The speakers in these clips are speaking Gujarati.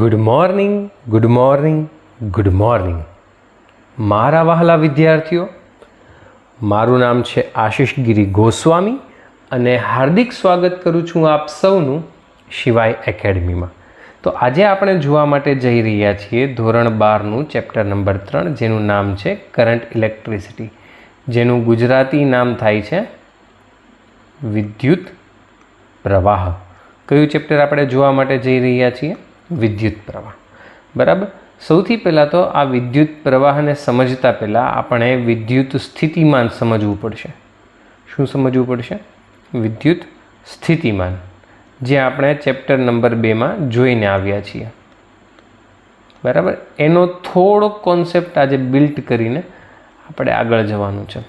Good morning, good morning, good morning મારા વહાલા વિદ્યાર્થીઓ. મારું નામ છે આશિષ ગિરી ગોસ્વામી અને હાર્દિક સ્વાગત કરું છું આપ સૌનું શિવાય એકેડમીમાં. તો આજે આપણે જોવા માટે જઈ રહ્યા છીએ ધોરણ 12નું ચેપ્ટર નંબર 3, જેનું નામ છે કરંટ ઇલેક્ટ્રિસિટી, જેનું ગુજરાતી નામ થાય છે વિદ્યુત પ્રવાહ. કયું ચેપ્ટર આપણે જોવા માટે જઈ રહ્યા છીએ? વિદ્યુત પ્રવાહ. બરાબર. સૌથી પહેલાં તો આ વિદ્યુત પ્રવાહને સમજતા પહેલાં આપણે વિદ્યુત સ્થિતિમાન સમજવું પડશે. શું સમજવું પડશે? વિદ્યુત સ્થિતિમાન, જે આપણે ચેપ્ટર નંબર 2માં જોઈને આવ્યા છીએ. બરાબર. એનો થોડો કોન્સેપ્ટ આજે બિલ્ટ કરીને આપણે આગળ જવાનું છે.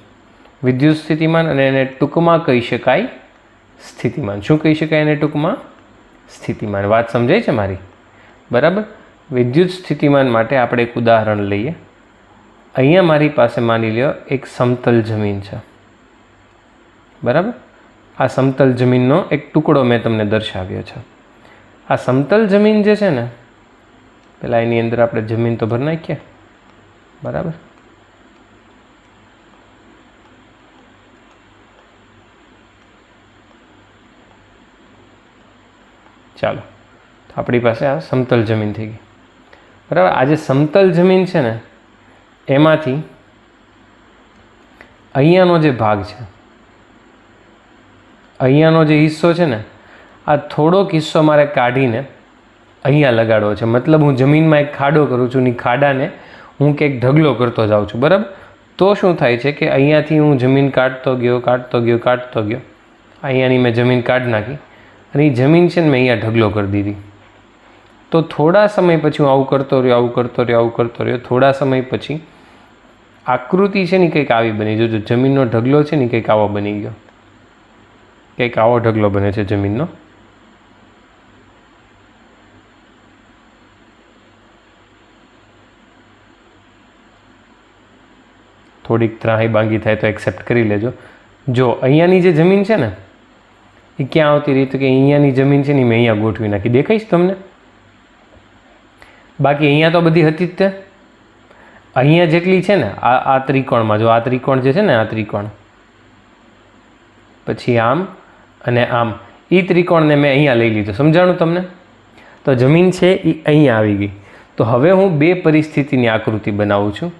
વિદ્યુત સ્થિતિમાન, અને એને ટૂંકમાં કહી શકાય સ્થિતિમાન. શું કહી શકાય એને ટૂંકમાં? સ્થિતિમાન. વાત સમજાય છે મારી? બરાબર. વિદ્યુત સ્થિતિમાન માટે આપણે એક ઉદાહરણ લઈએ. અહીંયા મારી પાસે માની લો એક સમતલ જમીન છે. બરાબર. આ સમતલ જમીનનો એક ટુકડો મેં તમને દર્શાવ્યો છે. આ સમતલ જમીન જે છે ને, પહેલાં એની અંદર આપણે જમીન તો ભરી નાખીએ. બરાબર. ચાલો, તો આપણી પાસે આ સમતલ જમીન થઈ ગઈ. બરાબર. આ જે સમતલ જમીન છે ને, એમાંથી અહીંયાનો જે ભાગ છે, અહીંયાનો જે હિસ્સો છે ને, આ થોડોક હિસ્સો મારે કાઢીને અહીંયા લગાડવો છે. મતલબ હું જમીનમાં એક ખાડો કરું છું, ને ખાડાને હું કંઈક ઢગલો કરતો જાઉં છું. બરાબર. તો શું થાય છે કે અહીંયાથી હું જમીન કાઢતો ગયો. અહીંયાની મેં જમીન કાઢી નાખી, અને એ જમીન છે ને મેં અહીંયા ઢગલો કરી દીધી. તો થોડા સમય પછી હું આવું કરતો રહ્યો. થોડા સમય પછી આકૃતિ છે ને કંઈક આવી બની. જો જમીનનો ઢગલો છે ને કંઈક આવો બની ગયો. કંઈક આવો ઢગલો બને છે જમીનનો. થોડીક ત્રાહી બાંગી થાય તો એક્સેપ્ટ કરી લેજો. જો અહીંયાની જે જમીન છે ને, એ ક્યાં આવતી રહી? તો કે અહીંયાની જમીન છે ને મેં અહીંયા ગોઠવી નાખી. દેખાઈશ તમને? બાકી અહીંયા તો બધી હતી જ તે. અહીંયા જેટલી છે ને, આ ત્રિકોણમાં જો, આ ત્રિકોણ જે છે ને, આ ત્રિકોણ, પછી આમ અને આમ, એ ત્રિકોણને મેં અહીંયા લઈ લીધો. સમજાણું તમને? તો જમીન છે એ અહીંયા આવી ગઈ. તો હવે હું બે પરિસ્થિતિની આકૃતિ બનાવું છું.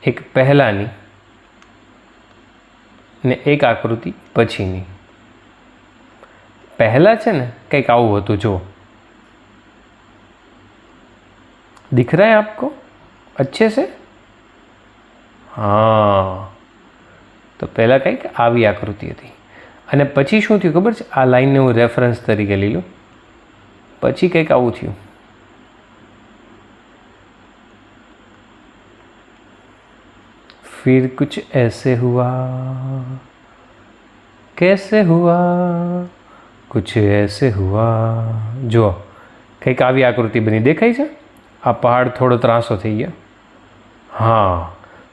એક પહેલાંની ને એક આકૃતિ પછીની. પહેલાં છે ને કંઈક આવું હતું. જો, दिख रहा है आपको अच्छे से? हाँ. તો પહેલાં કંઈક આવી આકૃતિ હતી, અને પછી શું થયું ખબર છે? આ લાઈનને હું રેફરન્સ તરીકે લઈ લઉં. પછી કંઈક આવું થયું. फिर कुछ ऐसे हुआ, कैसे हुआ, कुछ ऐसे हुआ. જો કંઈક આવી આકૃતિ બની. દેખાય છે? આ પહાડ થોડો ત્રાસો થઈ ગયો. હા.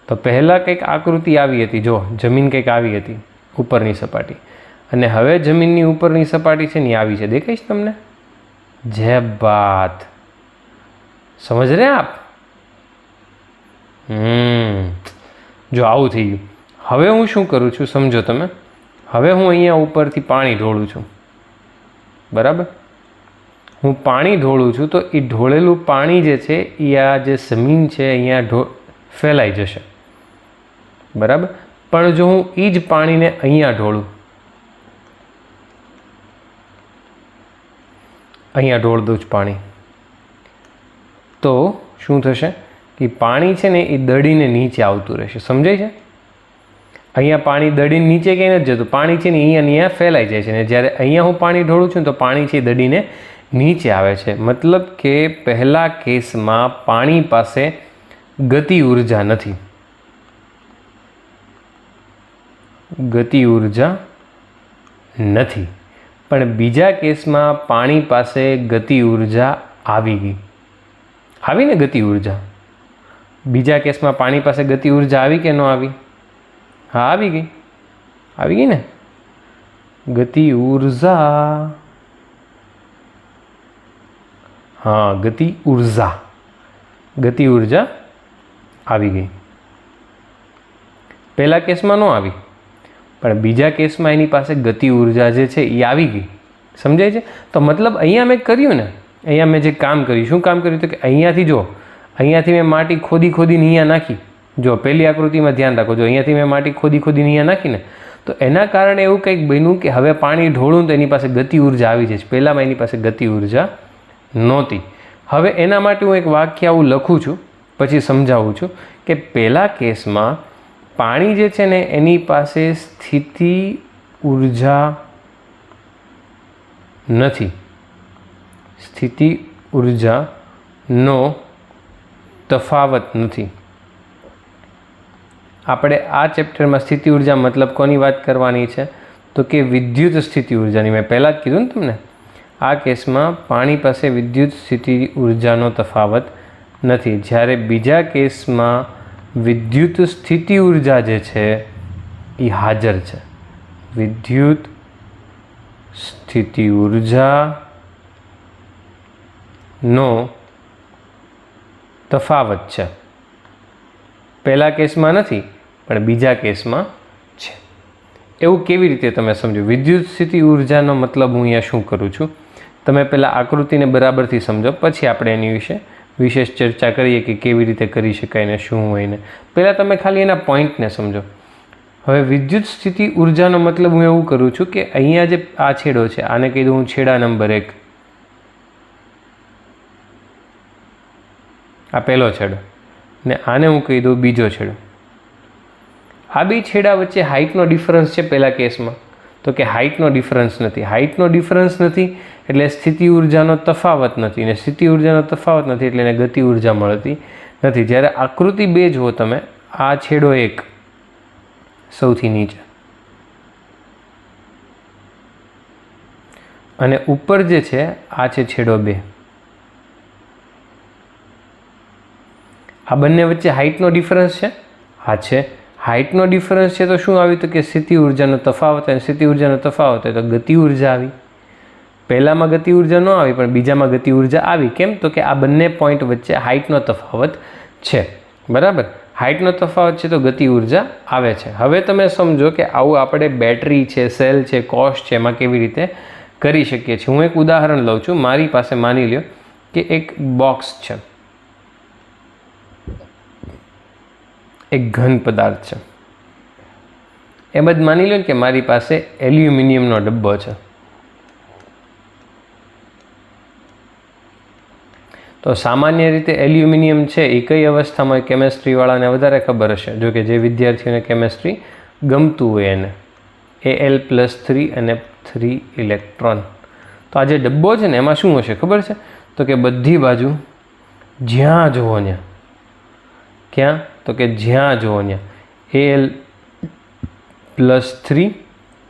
તો પહેલાં કંઈક આકૃતિ આવી હતી. જો, જમીન કંઈક આવી હતી, ઉપરની સપાટી, અને હવે જમીનની ઉપરની સપાટી છે ને આવી છે. દેખાય છે તમને? જે બાત સમજ રહે આપ? જો આવું થઈ ગયું. હવે હું શું કરું છું સમજો તમે. હવે હું અહીંયા ઉપરથી પાણી ઢોળું છું. બરાબર. હું પાણી ઢોળું છું, તો એ ઢોળેલું પાણી જે છે એ આ જે જમીન છે અહીંયા ફેલાઈ જશે. બરાબર. પણ જો હું એ જ પાણીને અહીંયા ઢોળું, અહીંયા ઢોળ દઉં જ પાણી, તો શું થશે કે પાણી છે ને એ દડીને નીચે આવતું રહેશે. સમજાય છે? અહીંયા પાણી દડીને નીચે ક્યાંય નથી જતું. પાણી છે ને અહીંયા ફેલાઈ જાય છે, ને જ્યારે અહીંયા હું પાણી ઢોળું છું તો પાણી છે દડીને નીચે આવે છે. મતલબ કે પહેલા કેસમાં પાણી પાસે ગતિ ઉર્જા નથી. પણ બીજા કેસમાં પાણી પાસે ગતિ ઉર્જા આવી ગઈ. આવી ને ગતિ ઉર્જા? બીજા કેસમાં પાણી પાસે ગતિ ઉર્જા આવી કે ન આવી? હા, આવી ગઈ ને ગતિ ઉર્જા. हाँ, गति ऊर्जा આવી ગઈ। પહેલા કેસમાં ન આવી, પણ બીજા કેસમાં એની પાસે ગતિ ઊર્જા જે છે એ આવી ગઈ। સમજાય છે? તો મતલબ અહીંયા મેં કર્યું ને, અહીંયા મેં જે કામ કર્યું, શું કામ કર્યું? તો કે અહીંયાથી જો, અહીંયાથી મેં માટી ખોદીને અહીંયા નાખી। જો પહેલી આકૃતિમાં ધ્યાન રાખો, જો અહીંયાથી મેં માટી ખોદીને અહીંયા નાખીને, તો એના કારણે એવું કંઈક બન્યું કે હવે પાણી ઢોળું તો એની પાસે ગતિ ઊર્જા આવી જાય। પહેલાંમાં એની પાસે ગતિ ઊર્જા નહોતી। હવે એના માટે હું એક વાક્ય આવું લખું છું, પછી સમજાવું છું કે પહેલા કેસમાં પાણી જે છે ને એની પાસે સ્થિતિ ઊર્જા નથી, સ્થિતિ ઊર્જાનો તફાવત નથી। આપણે આ ચેપ્ટરમાં સ્થિતિ ઊર્જા મતલબ કોની વાત કરવાની છે? તો કે વિદ્યુત સ્થિતિ ઊર્જાની। મેં પહેલાં જ કીધું ને તમને, આ કેસમાં પાણી પાસે વિદ્યુત સ્થિતિ ઊર્જાનો તફાવત નથી, જ્યારે બીજા કેસમાં વિદ્યુત સ્થિતિ ઊર્જા જે છે એ હાજર છે। વિદ્યુત સ્થિતિ ઊર્જાનો તફાવત છે, પહેલા કેસમાં નથી પણ બીજા કેસમાં છે। એવું કેવી રીતે તમે સમજો? વિદ્યુત સ્થિતિ ઊર્જાનો મતલબ હું અહીંયા શું કરું છું, તમે પહેલાં આકૃતિને બરાબરથી સમજો, પછી આપણે એની વિશે વિશેષ ચર્ચા કરીએ કે કેવી રીતે કરી શકાય ને શું હોય ને। પહેલાં તમે ખાલી એના પોઈન્ટને સમજો। હવે વિદ્યુત સ્થિતિ ઊર્જાનો મતલબ હું એવું કરું છું કે અહીંયા જે આ છેડો છે, આને કહી દઉં હું છેડા નંબર 1, આ પહેલો છેડો, ને આને હું કહી દઉં બીજો છેડો। આ બે છેડા વચ્ચે હાઇટનો ડિફરન્સ છે પહેલા કેસમાં, તો કે હાઇટનો ડિફરન્સ નથી। હાઇટનો ડિફરન્સ નથી એટલે સ્થિતિ ઊર્જાનો તફાવત નથી, ને સ્થિતિ ઊર્જાનો તફાવત નથી એટલે એને ગતિ ઊર્જા મળતી નથી। જ્યારે આકૃતિ 2 જુઓ તમે, આ છેડો 1 સૌથી નીચે અને ઉપર જે છે આ છે છેડો 2, આ બંને વચ્ચે હાઇટનો ડિફરન્સ છે? હા છે, હાઇટનો ડિફરન્સ છે તો શું આવ્યું? તો કે સ્થિતિ ઊર્જાનો તફાવત, અને સ્થિતિ ઊર્જાનો તફાવત હોય તો ગતિ ઊર્જા આવી। પહેલામાં ગતિ ઊર્જા ન આવી પણ બીજામાં ગતિ ઊર્જા આવી। કેમ? તો કે આ બંને પોઈન્ટ વચ્ચે હાઇટનો તફાવત છે, બરાબર? હાઇટનો તફાવત છે તો ગતિ ઊર્જા આવે છે। હવે તમે સમજો કે આવું આપણે બેટરી છે, સેલ છે, કોષ છે, એમાં કેવી રીતે કરી શકીએ છીએ। હું એક ઉદાહરણ લઉં છું। મારી પાસે માની લ્યો કે એક બોક્સ છે, એક ઘન પદાર્થ છે। એમ જ માની લો કે મારી પાસે એલ્યુમિનિયમનો ડબ્બો છે। તો સામાન્ય રીતે એલ્યુમિનિયમ છે એ કઈ અવસ્થામાં હોય? કેમેસ્ટ્રીવાળાને વધારે ખબર હશે, જો કે જે વિદ્યાર્થીઓને કેમેસ્ટ્રી ગમતું હોય એને। Al+3 અને 3 ઇલેક્ટ્રોન। તો આ જે ડબ્બો છે ને એમાં શું હશે ખબર છે? તો કે બધી બાજુ જ્યાં જુઓ ત્યાં, ક્યાં? તો કે જ્યાં જુઓ ત્યાં Al+3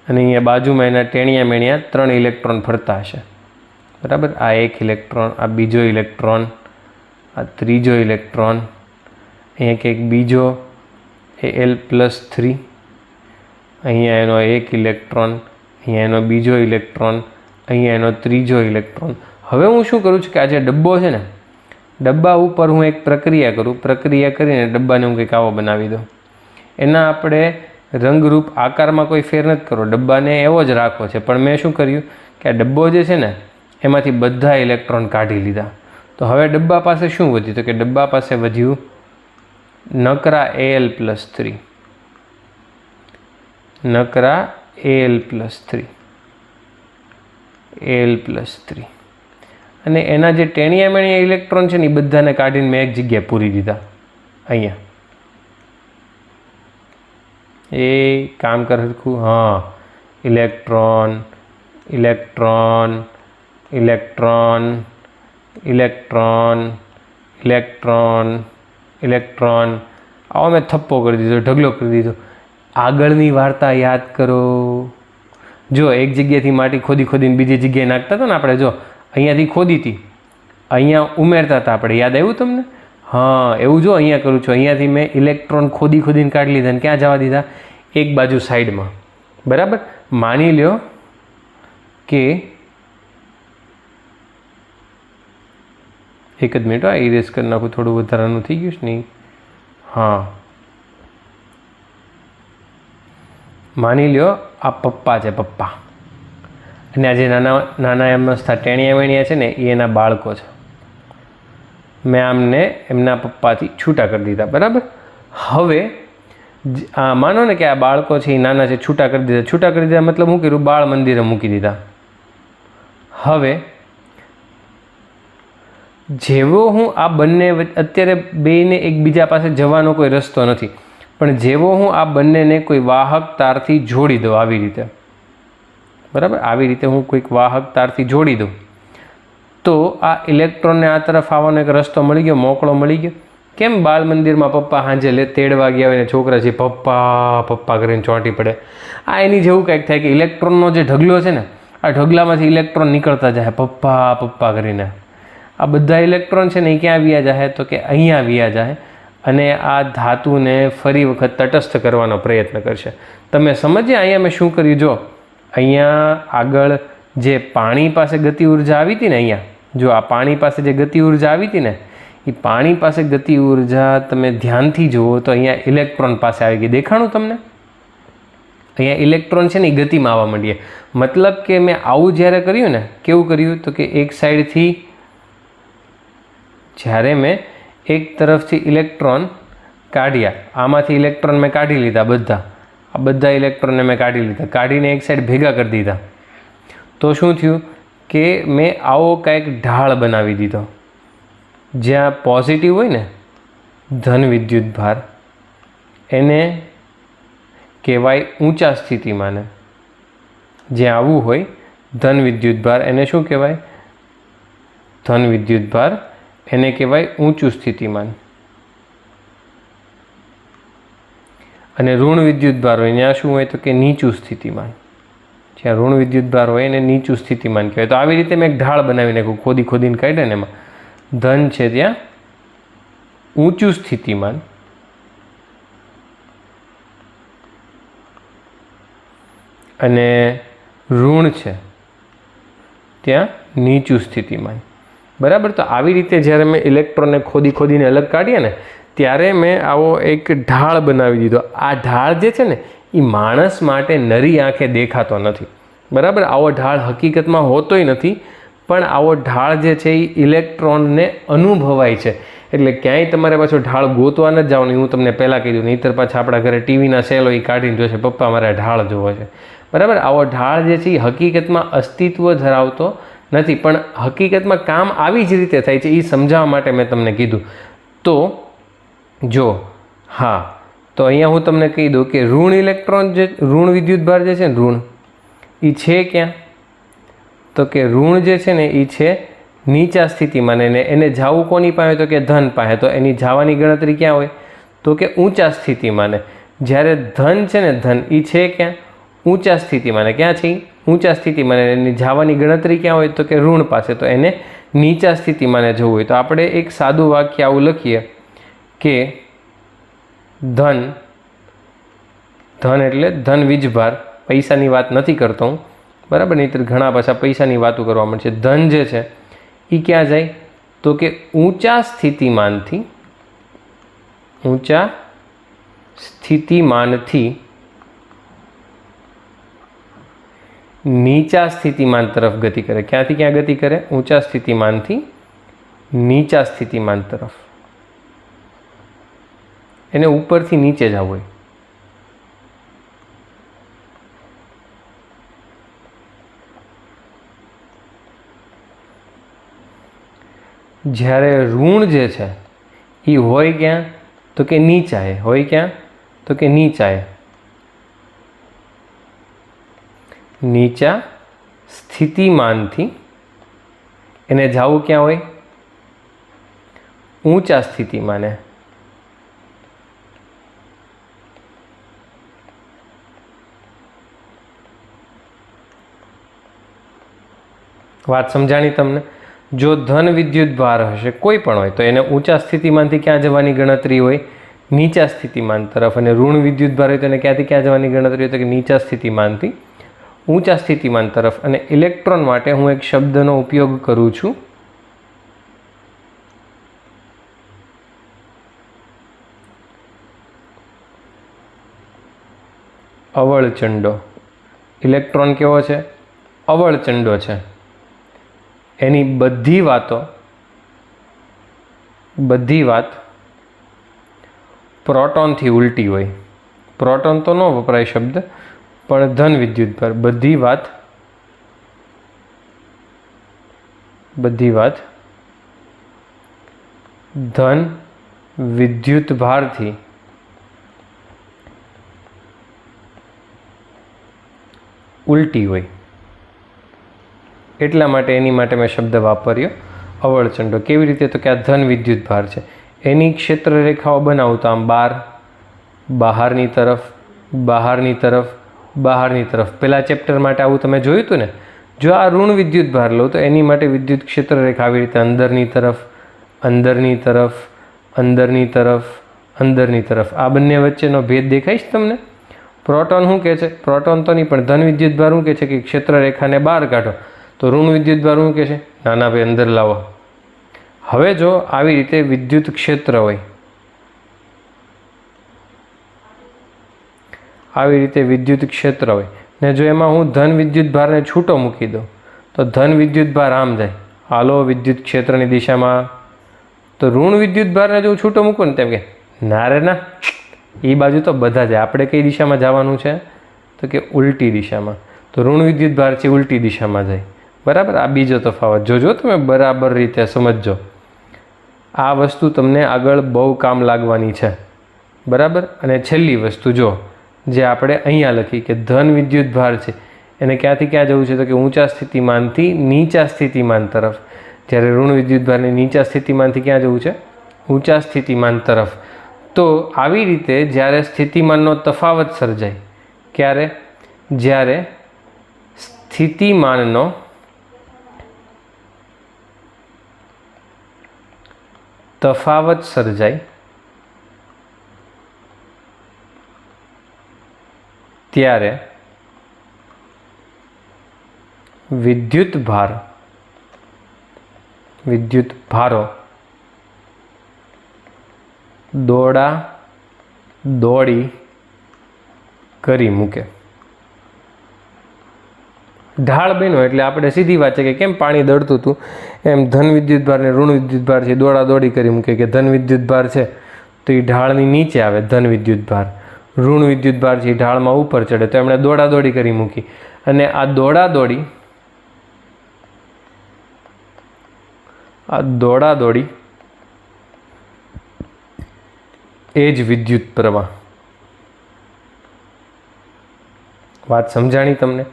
અને અહીંયા બાજુમાં એના ટેણિયા મેણિયા 3 ઇલેક્ટ્રોન ફરતા હશે, બરાબર? આ એક ઇલેક્ટ્રોન, આ બીજો ઇલેક્ટ્રોન, આ ત્રીજો ઇલેક્ટ્રોન, અહીંયા કંઈક બીજો Al+3, અહીંયા એનો એક ઇલેક્ટ્રોન, અહીંયા એનો બીજો ઇલેક્ટ્રોન, અહીંયા એનો ત્રીજો ઇલેક્ટ્રોન। હવે હું શું કરું છું કે આ જે ડબ્બો છે ને, ડબ્બા ઉપર હું એક પ્રક્રિયા કરું, પ્રક્રિયા કરીને ડબ્બાને હું કંઈક આવો બનાવી દઉં। એના આપણે રંગરૂપ આકારમાં કોઈ ફેર નથી કરવો, ડબ્બાને એવો જ રાખવો છે। પણ મેં શું કર્યું કે આ ડબ્બો જે છે ને એમાંથી બધા ઇલેક્ટ્રોન કાઢી લીધા। તો હવે ડબ્બા પાસે શું વધ્યું? તો કે ડબ્બા પાસે વધ્યું નકરા Al+3, નકરા Al+3 અને એના જે ટેણિયા મેણિયા ઇલેક્ટ્રોન છે ને એ બધાને કાઢીને મેં એક જગ્યાએ પૂરી દીધા અહીંયા। એ કામ કર સરખું? હા, electron, electron, electron, electron, electron, electron, આવો મેં થપ્પો કરી દીધો, ઢગલો કરી દીધો। આગળની વાર્તા યાદ કરો। જો એક જગ્યાએથી માટી ખોદી ખોદીને બીજી જગ્યાએ નાખતા હતા ને આપણે, જો અહીંયાથી ખોદી હતી, અહીંયા ઉમેરતા હતા આપણે, યાદ આવ્યું તમને? હા, એવું જો અહીંયા કરું છું, અહીંયાથી મેં ઇલેક્ટ્રોન ખોદી ખોદીને કાઢી લીધા અને ક્યાં જવા દીધા? એક બાજુ સાઈડમાં, બરાબર? માની લ્યો કે એક જ મિનિટ, ઇરેઝ કરી નાખું, થોડું વધારાનું થઈ ગયું છે નહીં. હા, માની લ્યો આ પપ્પા છે, પપ્પા, અને આ જે નાના નાના એમના ટેણિયા વેણિયા છે ને એ એના બાળકો છે. મેં આમને એમના પપ્પાથી છૂટા કરી દીધા, બરાબર. હવે આ માનો ને કે આ બાળકો છે એ નાના છે, છૂટા કરી દીધા. છૂટા કરી દીધા મતલબ શું કર્યું? બાળ મંદિરે મૂકી દીધા. હવે જેવો હું આ બંને અત્યારે બેયને એકબીજા પાસે જવાનો કોઈ રસ્તો નથી, પણ જેવો હું આ બંનેને કોઈ વાહક તારથી જોડી દઉં, આવી રીતે, બરાબર, આવી રીતે હું કોઈક વાહક તારથી જોડી દઉં તો આ ઇલેક્ટ્રોનને આ તરફ આવવાનો એક રસ્તો મળી ગયો, મોકળો મળી ગયો. કેમ બાળ મંદિરમાં પપ્પા સાંજે તેડવા ગયા હોય ને છોકરા છે પપ્પા પપ્પા કરીને ચોંટી પડે, આ એની જેવું કંઈક થાય કે ઇલેક્ટ્રોનનો જે ઢગલો છે ને, આ ઢગલામાંથી ઇલેક્ટ્રોન નીકળતા જાય પપ્પા પપ્પા કરીને. આ બધા ઇલેક્ટ્રોન છે ને એ ક્યાં વ્યા જાય? તો કે અહીંયા વ્યા જાય અને આ ધાતુને ફરી વખત તટસ્થ કરવાનો પ્રયત્ન કરશે. તમે સમજ્યા અહીંયા મેં શું કર્યું? જો અહીંયા આગળ જે પાણી પાસે ગતિ ઉર્જા આવી હતી ને, અહીંયા જો આ પાણી પાસે જે ગતિ ઉર્જા આવી હતી ને, એ પાણી પાસે ગતિ ઉર્જા તમે ધ્યાનથી જુઓ તો અહીંયા ઇલેક્ટ્રોન પાસે આવી ગઈ. દેખાણું તમને? અહીંયા ઇલેક્ટ્રોન છે ને એ ગતિમાં આવવા માંડીએ. મતલબ કે મેં આવું જ્યારે કર્યું ને, કેવું કર્યું? તો કે એક સાઈડથી જ્યારે મેં એક તરફથી ઇલેક્ટ્રોન કાઢ્યા, આમાંથી ઇલેક્ટ્રોન મેં કાઢી લીધા, આ બધા ઇલેક્ટ્રોનને મેં કાઢી લીધા, કાઢીને એક સાઈડ ભેગા કરી દીધા. તો શું થયું કે મેં આવો કાંઈક ઢાળ બનાવી દીધો. જ્યાં પોઝિટિવ હોય ને, ધન વિદ્યુત ભાર, એને કહેવાય ઊંચા સ્થિતિમાને. જ્યાં આવું હોય ધન વિદ્યુત ભાર, એને શું કહેવાય? ધન વિદ્યુત ભાર, એને કહેવાય ઊંચું સ્થિતિમાન. અને ઋણ વિદ્યુત ભાર હોય ત્યાં શું હોય? તો કે નીચું સ્થિતિમાન. જ્યાં ઋણ વિદ્યુત ભાર હોય એને નીચું સ્થિતિમાન કહેવાય. તો આવી રીતે મેં એક ઢાળ બનાવી નાખ્યું, ખોદીને કાઢ્યા ને, એમાં ધન છે ત્યાં ઊંચું સ્થિતિમાન અને ઋણ છે ત્યાં નીચું સ્થિતિમાન, બરાબર. તો આવી રીતે જ્યારે મેં ઇલેક્ટ્રોનને ખોદીને અલગ કાઢ્યા ને, ત્યારે મેં આવો એક ઢાળ બનાવી દીધો. આ ઢાળ જે છે ને એ માણસ માટે નરી આંખે દેખાતો નથી, બરાબર. આવો ઢાળ હકીકતમાં હોતોય નથી, પણ આવો ઢાળ જે છે એ ઇલેક્ટ્રોનને અનુભવાય છે. એટલે ક્યાંય તમારે પાછો ઢાળ ગોતવા ન જવાનું, હું તમને પહેલાં કીધું. નહીંતર પાછા આપણા ઘરે ટીવીના સેલો એ કાઢીને જોશે, પપ્પા મારે ઢાળ જોવો છે, બરાબર. આવો ઢાળ જે છે એ હકીકતમાં અસ્તિત્વ ધરાવતો નથી, પણ હકીકતમાં કામ આવી જ રીતે થાય છે. એ સમજાવવા માટે મેં તમને કીધું. તો જો હા, તો અહીંયા હું તમને કહી દઉં કે ઋણ ઇલેક્ટ્રોન જે ઋણ વિદ્યુત ભાર જે છે ને, ઋણ એ છે ક્યાં? તો કે ઋણ જે છે ને એ છે નીચા સ્થિતિમાં, ને એને જવું કોની પાસે? તો કે ધન પાસે. તો એની જવાની ગણતરી ક્યાં હોય? તો કે ઊંચા સ્થિતિમાં. જ્યારે ધન છે ને, ધન એ છે ક્યાં? ઊંચા સ્થિતિમાં. ક્યાં છે? ઊંચા સ્થિતિમાં. એની જવાની ગણતરી ક્યાં હોય? તો કે ઋણ પાસે. તો એને નીચા સ્થિતિમાં જવું હોય તો આપણે એક સાદું વાક્ય આવું લખીએ કે ધન એટલે ધન વીજભાર, પૈસાની વાત નથી કરતો હું, બરાબર. નહીંતર ઘણા પાછા પૈસાની વાતો કરવા મળશે. ધન જે છે એ ક્યાં જાય? તો કે ઊંચા સ્થિતિમાનથી નીચા સ્થિતિમાન તરફ ગતિ કરે. ક્યાંથી ક્યાં ગતિ કરે? ઊંચા સ્થિતિમાનથી નીચા સ્થિતિમાન તરફ. એને ઉપરથી નીચે જ આવવું હોય. જ્યારે ઋણ જે છે એ હોય ક્યાં? તો કે નીચાએ. હોય ક્યાં? તો કે નીચાએ. નીચા સ્થિતિમાનથી એને જવું ક્યાં હોય? ઊંચા સ્થિતિમાને. વાત સમજાણી તમને? જો ધન વિદ્યુત ભાર હશે કોઈ પણ હોય તો એને ઊંચા સ્થિતિમાનથી ક્યાં જવાની ગણતરી હોય? નીચા સ્થિતિમાન તરફ. અને ઋણ વિદ્યુત ભાર હોય તો એને ક્યાંથી ક્યાં જવાની ગણતરી હોય? તો કે નીચા સ્થિતિમાનથી ઊંચા સ્થિતિમાન તરફ. અને ઇલેક્ટ્રોન માટે હું એક શબ્દનો ઉપયોગ કરું છું, અવળચંડો. ઇલેક્ટ્રોન કેવો છે? અવળચંડો છે. એની બધી વાત પ્રોટોનથી ઉલટી હોય. પ્રોટોન તો ન વપરાય શબ્દ, પણ ધન વિદ્યુતભાર, બધી વાત ધન વિદ્યુતભારથી ઉલટી હોય. એટલા માટે એની માટે મેં શબ્દ વાપર્યો અવળચંડો. કેવી રીતે? તો કે આ ધન વિદ્યુતભાર છે, એની ક્ષેત્ર રેખાઓ બનાવું તો આમ બહારની તરફ. પહેલા ચેપ્ટર માટે આવું તમે જોયું હતું ને. જો આ ઋણ વિદ્યુતભાર લો તો એની માટે વિદ્યુત ક્ષેત્ર રેખા આવી રીતે અંદરની તરફ. આ બંને વચ્ચેનો ભેદ દેખાય છે તમને? પ્રોટોન શું કહે છે? પ્રોટોન તો નહીં, પણ ધન વિદ્યુતભાર શું કહે છે કે ક્ષેત્ર રેખાને બહાર કાઢો. તો ઋણ વિદ્યુતભાર શું કહે છે? નાના ભાઈ અંદર લાવો. હવે જો આવી રીતે વિદ્યુત ક્ષેત્ર હોય, ને જો એમાં હું ધન વિદ્યુતભારને છૂટો મૂકી દઉં તો ધન વિદ્યુતભાર આમ જાય, હાલો વિદ્યુત ક્ષેત્રની દિશામાં. તો ઋણ વિદ્યુતભારને જો છૂટો મૂકું ને તેમ કે ના રે ના, એ બાજુ તો બધા જાય. આપણે કઈ દિશામાં જવાનું છે? તો કે ઉલટી દિશામાં. તો ઋણ વિદ્યુતભાર છે ઉલટી દિશામાં જાય. બરાબર? આ બીજો તફાવત જોજો, તમે બરાબર રીતે સમજજો. આ વસ્તુ તમને આગળ બહુ કામ લાગવાની છે. બરાબર? અને છેલ્લી વસ્તુ જો, જે આપણે અહીંયા લખી કે ધન વિદ્યુતભાર છે એને ક્યાંથી ક્યાં જવું છે? તો કે ઊંચા સ્થિતિમાનથી નીચા સ્થિતિમાન તરફ. જ્યારે ઋણ વિદ્યુતભારને નીચા સ્થિતિમાનથી ક્યાં જવું છે? ઊંચા સ્થિતિમાન તરફ. તો આવી રીતે જ્યારે સ્થિતિમાનનો તફાવત સર્જાય, ક્યારે? જ્યારે સ્થિતિમાનનો તફાવત સર્જાય ત્યારે વિદ્યુતભારો દોડી કરી મૂકે. ઢાળ બન્યો એટલે આપણે સીધી વાત છે કે કેમ પાણી દળતું હતું એમ ધન વિદ્યુતભાર ને ઋણ વિદ્યુતભાર છે દોડી કરી મૂકે. કે ધન વિદ્યુતભાર છે તો એ ઢાળની નીચે આવે ધન વિદ્યુતભાર, ઋણ વિદ્યુતભાર છે એ ઢાળમાં ઉપર ચડે, તો એમણે દોડી કરી મૂકી. અને આ દોડી એ જ વિદ્યુત પ્રવાહ. વાત સમજાણી તમને?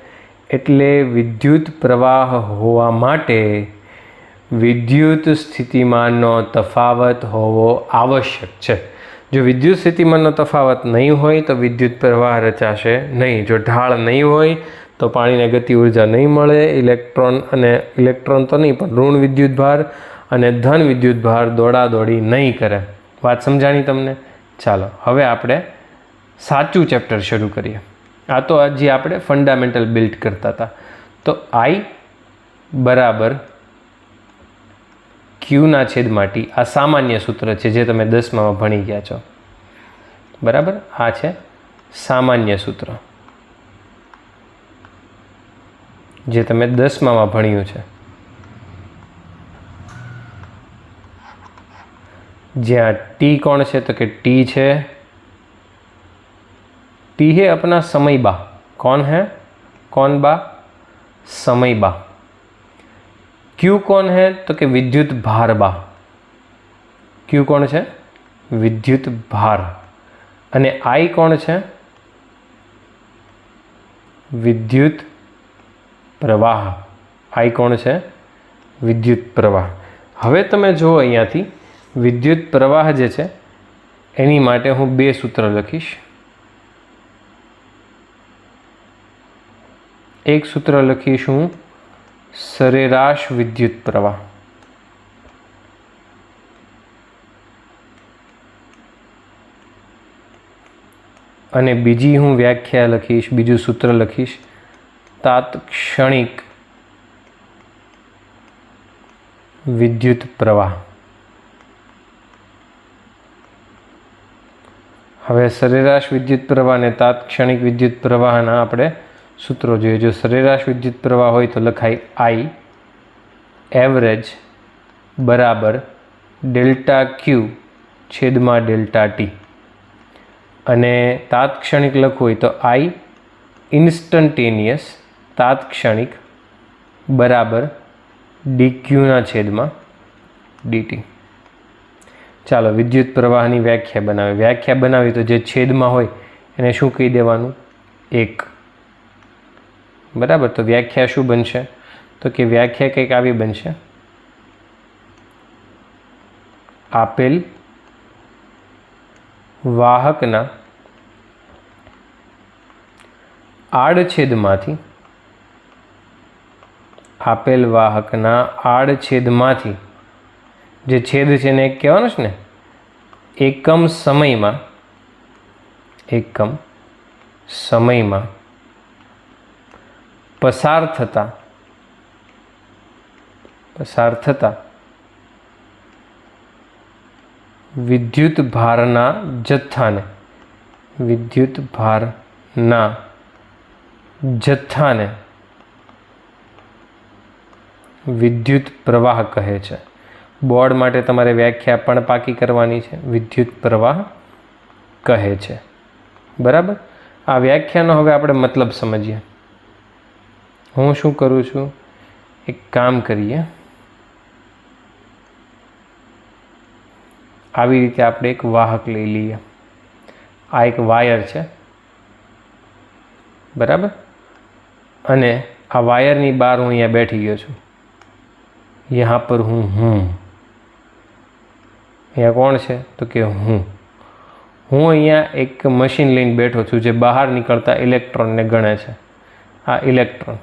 એટલે વિદ્યુત પ્રવાહ હોવા માટે વિદ્યુત સ્થિતિમાનનો તફાવત હોવો આવશ્યક છે. જો વિદ્યુત સ્થિતિમાનનો તફાવત નહીં હોય તો વિદ્યુત પ્રવાહ રચાશે નહીં. જો ઢાળ નહીં હોય તો પાણીને ગતિ ઉર્જા નહીં મળે. ઇલેક્ટ્રોન તો નહીં, પણ ઋણ વિદ્યુતભાર અને ધન વિદ્યુતભાર દોડી નહીં કરે. વાત સમજાણી તમને? ચાલો હવે આપણે સાચું ચેપ્ટર શરૂ કરીએ. આ તો હજી આપણે ફંડામેન્ટલ બિલ્ડ કરતા હતા. તો I બરાબર ક્યુના છેદમાં ટી. આ સામાન્ય સૂત્ર છે જે તમે 10માં ભણી ગયા છો. બરાબર? આ છે સામાન્ય સૂત્ર જે તમે 10માં ભણ્યું છે. જ્યાં ટી કોણ છે? તો કે ટી છે, टी है अपना समय बा. कौन है? कौन बा? समय बा. क्यू कौन है? तो कि विद्युत भार बा. क्यू कौन है? विद्युत भार. અને आई कौन है? विद्युत प्रवाह. आई कौन है? विद्युत प्रवाह. હવે તમે જુઓ અહીંયાથી વિદ્યુત પ્રવાહ જે છે એની માટે હું બે સૂત્ર લખીશ. એક સૂત્ર લખીશું સરેરાશ વિદ્યુત પ્રવાહ, અને બીજી હું વ્યાખ્યા લખીશ, બીજું સૂત્ર લખીશ તાત્ક્ષણિક વિદ્યુત પ્રવાહ. હવે સરેરાશ વિદ્યુત પ્રવાહ અને તાત્ક્ષણિક વિદ્યુત પ્રવાહના આપણે સૂત્રો જોઈએ. જો સરેરાશ વિદ્યુત પ્રવાહ હોય તો લખાય આઈ એવરેજ બરાબર ડેલ્ટા ક્યુ છેદમાં ડેલ્ટા ટી, અને તાત્ક્ષણિક લખવું હોય તો આઈ ઇન્સ્ટન્ટેનિયસ તાત્ક્ષણિક બરાબર ડીક્યુના છેદમાં ડીટી. ચાલો વિદ્યુત પ્રવાહની વ્યાખ્યા બનાવી તો જે છેદમાં હોય એને શું કહી દેવાનું? 1. બરાબર. તો વ્યાખ્યા શું બનશે? તો કે વ્યાખ્યા કંઈક આવી બનશે: આપેલ વાહકના આડછેદમાંથી જે છેદ છે એને એક કહેવાનું છે ને, એકમ સમયમાં પસાર થતા વિદ્યુત ભારના જથ્થાને વિદ્યુત પ્રવાહ કહે છે. બોર્ડ માટે તમારે વ્યાખ્યા પણ પાકી કરવાની છે. વિદ્યુત પ્રવાહ કહે છે. બરાબર. આ વ્યાખ્યાનો હવે આપણે મતલબ સમજીએ. હું શું કરું છું, એક કામ કરીએ. આવી રીતે આપણે એક વાહક લઈ લઈએ. આ એક વાયર છે. બરાબર. અને આ વાયરની બહાર હું અહીંયા બેઠી ગયો છું. यहाँ पर હું અહીંયા કોણ છે? તો કે હું અહીંયા એક મશીન લઈને બેઠો છું જે બહાર નીકળતા ઇલેક્ટ્રોનને ગણે છે. આ ઇલેક્ટ્રોન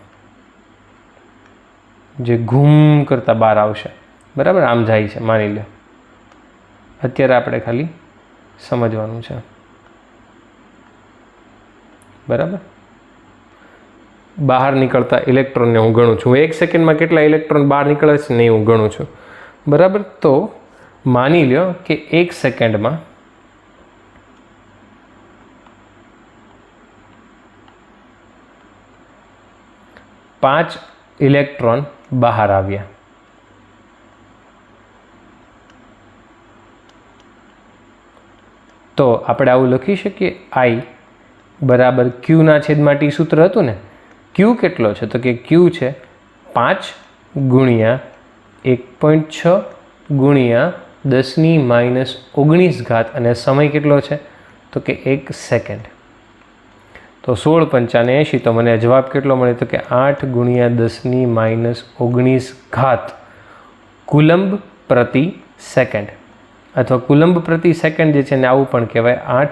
જે ઘૂમ કરતા બહાર આવશે. બરાબર. આમ જાય છે માની લો. અત્યારે આપણે ખાલી સમજવાનું છે. બરાબર. બહાર નીકળતા ઇલેક્ટ્રોનને હું ગણું છું. 1 સેકન્ડમાં કેટલા ઇલેક્ટ્રોન બહાર નીકળે છે નહીં હું ગણું છું. બરાબર. તો માની લો કે 1 સેકન્ડમાં 5 ઇલેક્ટ્રોન બહાર આવ્યા. તો આપણે આવું લખી શકીએ, આઈ બરાબર ક્યુના છેદમાં ટી સૂત્ર હતું ને. ક્યુ કેટલો છે? તો કે ક્યુ છે 5 ગુણ્યા 1.6 ગુણ્યા 10⁻⁻⁹ અને સમય કેટલો છે? તો કે 1 સેકન્ડ. તો 16 × 5 = 80. તો મને જવાબ કેટલો મળે? તો કે 8 ગુણ્યા 10⁻⁹ કુલંબ પ્રતિ સેકન્ડ, અથવા કુલંબ પ્રતિ સેકન્ડ જે છે ને આવું પણ કહેવાય. 8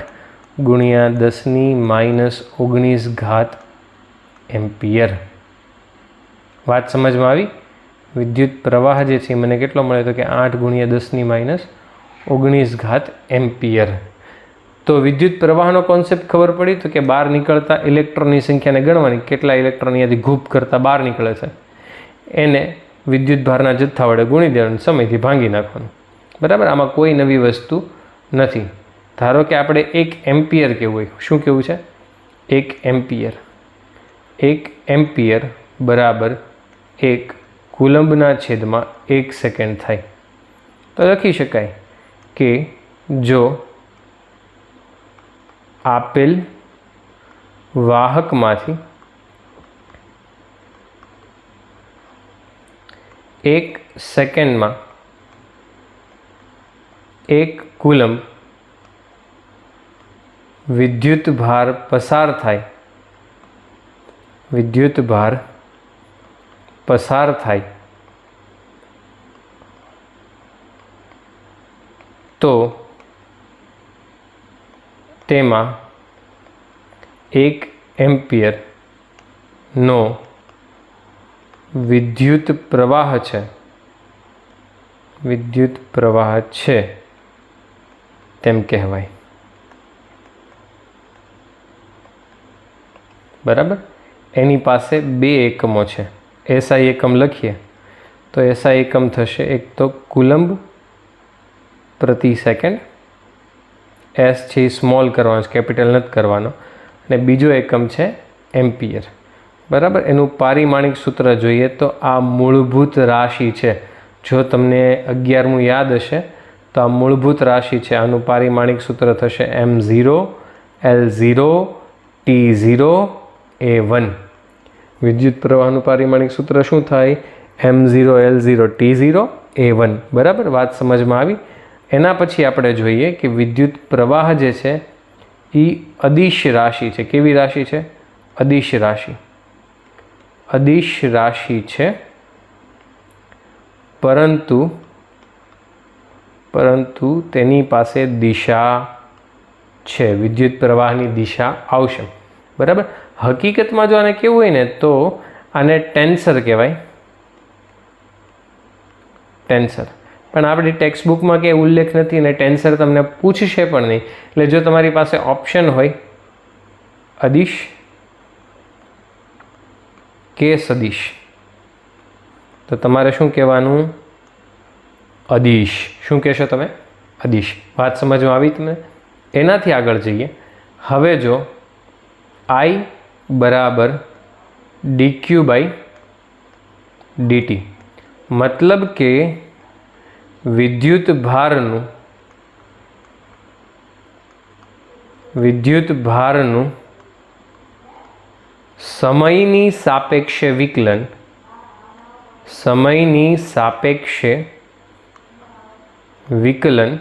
ગુણ્યા 10⁻⁹ એમ્પિયર. વાત સમજમાં આવી? વિદ્યુત પ્રવાહ જે છે મને કેટલો મળે? તો કે 8 ગુણ્યા 10⁻⁹ એમ્પિયર. તો વિદ્યુત પ્રવાહનો કોન્સેપ્ટ ખબર પડી. તો કે બહાર નીકળતા ઇલેક્ટ્રોનની સંખ્યાને ગણવાની. કેટલા ઇલેક્ટ્રોન અહીંયાથી ઘૂપ કરતા બહાર નીકળે છે એને વિદ્યુત ભારના જથ્થા વડે ગુણી દેવાનું, સમયથી ભાંગી નાખવાનું. બરાબર. આમાં કોઈ નવી વસ્તુ નથી. ધારો કે આપણે 1 એમ્પિયર કહેવું હોય. શું કહેવું છે? 1 એમ્પિયર. 1 એમ્પિયર બરાબર 1 કુલંબના છેદમાં 1 સેકન્ડ થાય. તો લખી શકાય કે જો આપેલ વાહકમાંથી 1 સેકન્ડમાં 1 કુલંબ વિદ્યુત ભાર પસાર થાય તો તેમાં 1 એમ્પિયરનો વિદ્યુત પ્રવાહ છે તેમ કહેવાય. બરાબર. એની પાસે 2 એકમો છે. એસઆઈ એકમ લખીએ તો એસઆઈ એકમ થશે એક તો કુલંબ પ્રતિ સેકન્ડ એસ છે એ સ્મોલ કરવાનો છે, કેપિટલ નથી કરવાનો. અને બીજો એકમ છે એમ્પિયર. બરાબર. એનું પારિમાણિક સૂત્ર જોઈએ તો આ મૂળભૂત રાશિ છે. જો તમને 11મું યાદ હશે તો આ મૂળભૂત રાશિ છે. આનું પારિમાણિક સૂત્ર થશે M0 L0 T0 A1. વિદ્યુત પ્રવાહનું પારિમાણિક સૂત્ર શું થાય? M0 L0 T0 A1. બરાબર, વાત સમજમાં આવી. એના પછી આપણે જોઈએ કે વિદ્યુત પ્રવાહ જે છે એ અદિશ રાશિ છે. કેવી રાશિ છે? અદિશ રાશિ. અદિશ રાશિ છે, પરંતુ તેની પાસે દિશા છે. વિદ્યુત પ્રવાહની દિશા આવશે. બરાબર. હકીકતમાં જો આને કેવું હોય ને તો આને ટેન્સર કહેવાય. ટેન્સર. પણ આપણી ટેક્સ્ટ બુકમાં કે ઉલ્લેખ નથી ને ટેન્સર તમને પૂછશે પણ નહીં. એટલે જો તમારી પાસે ઓપ્શન હોય અદિશ કે સદિશ, તો તમારે શું કહેવાનું? અદિશ. શું કહેશો તમે? અદિશ. વાત સમજમાં આવી તમને? એનાથી આગળ જઈએ. હવે જો I બરાબર dq બાય dt, મતલબ કે વિદ્યુત ભારનું સમયની સાપેક્ષે વિકલન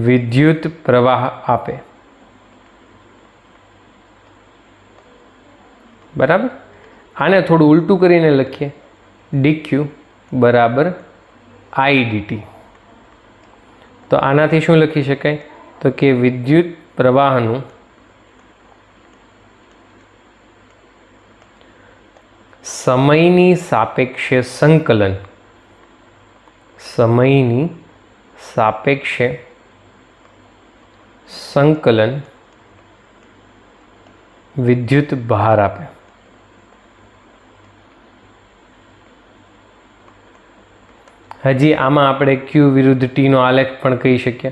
વિદ્યુત પ્રવાહ આપે. બરાબર. આને થોડું ઉલટું કરીને લખીએ. dq બરાબર I dt. તો આનાથી શું લખી શકાય? તો કે વિદ્યુત પ્રવાહનું સમયની સાપેક્ષે સંકલન વિદ્યુત ભાર આપે. હજી આમાં આપણે Q વિરુદ્ધ Tનો આલેખ પણ કહી શકીએ.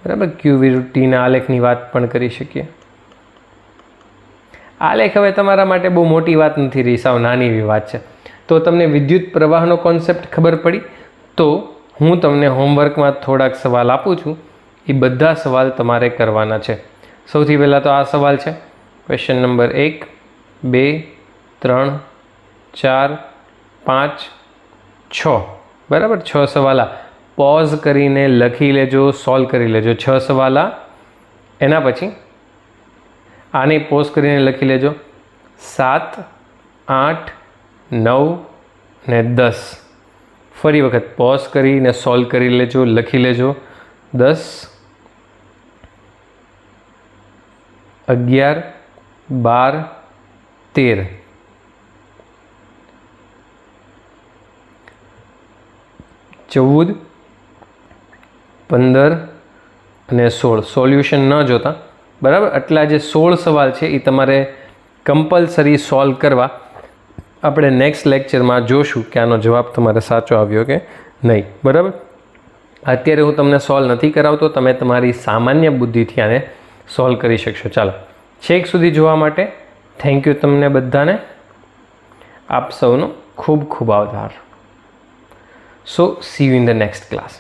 બરાબર. Q વિરુદ્ધ Tના આલેખની વાત પણ કરી શકીએ. આલેખ હવે તમારા માટે બહુ મોટી વાત નથી રહી, સાવ નાની એવી વાત છે. તો તમને વિદ્યુત પ્રવાહનો કોન્સેપ્ટ ખબર પડી. તો હું તમને હોમવર્કમાં થોડાક સવાલ આપું છું. એ બધા સવાલ તમારે કરવાના છે. સૌથી પહેલાં તો આ સવાલ છે. Question number 1, 2, 3, 4, 5, 6. બરાબર. 6 સવાલા પોઝ કરીને લખી લેજો, સોલ્વ કરી લેજો. 6 સવાલા. એના પછી આને પોઝ કરીને લખી લેજો. 7, 8, 9 ને 10. ફરી વખત પોઝ કરીને સોલ્વ કરી લેજો, લખી લેજો. 10, 11, 12, 13. 14, 15 અને 16. સોલ્યુશન ન જોતા. બરાબર. આટલા જે 16 સવાલ છે એ તમારે કમ્પલસરી સોલ્વ કરવા. આપણે નેક્સ્ટ લેક્ચરમાં જોશું કે આનો જવાબ તમારે સાચો આવ્યો કે નહીં. બરાબર. અત્યારે હું તમને સોલ્વ નથી કરાવતો, તમે તમારી સામાન્ય બુદ્ધિથી આને સોલ્વ કરી શકશો. ચાલો, છેક સુધી જોવા માટે થેન્ક યુ તમને બધાને. આપ સૌનો ખૂબ ખૂબ આભાર. So see you in the next class.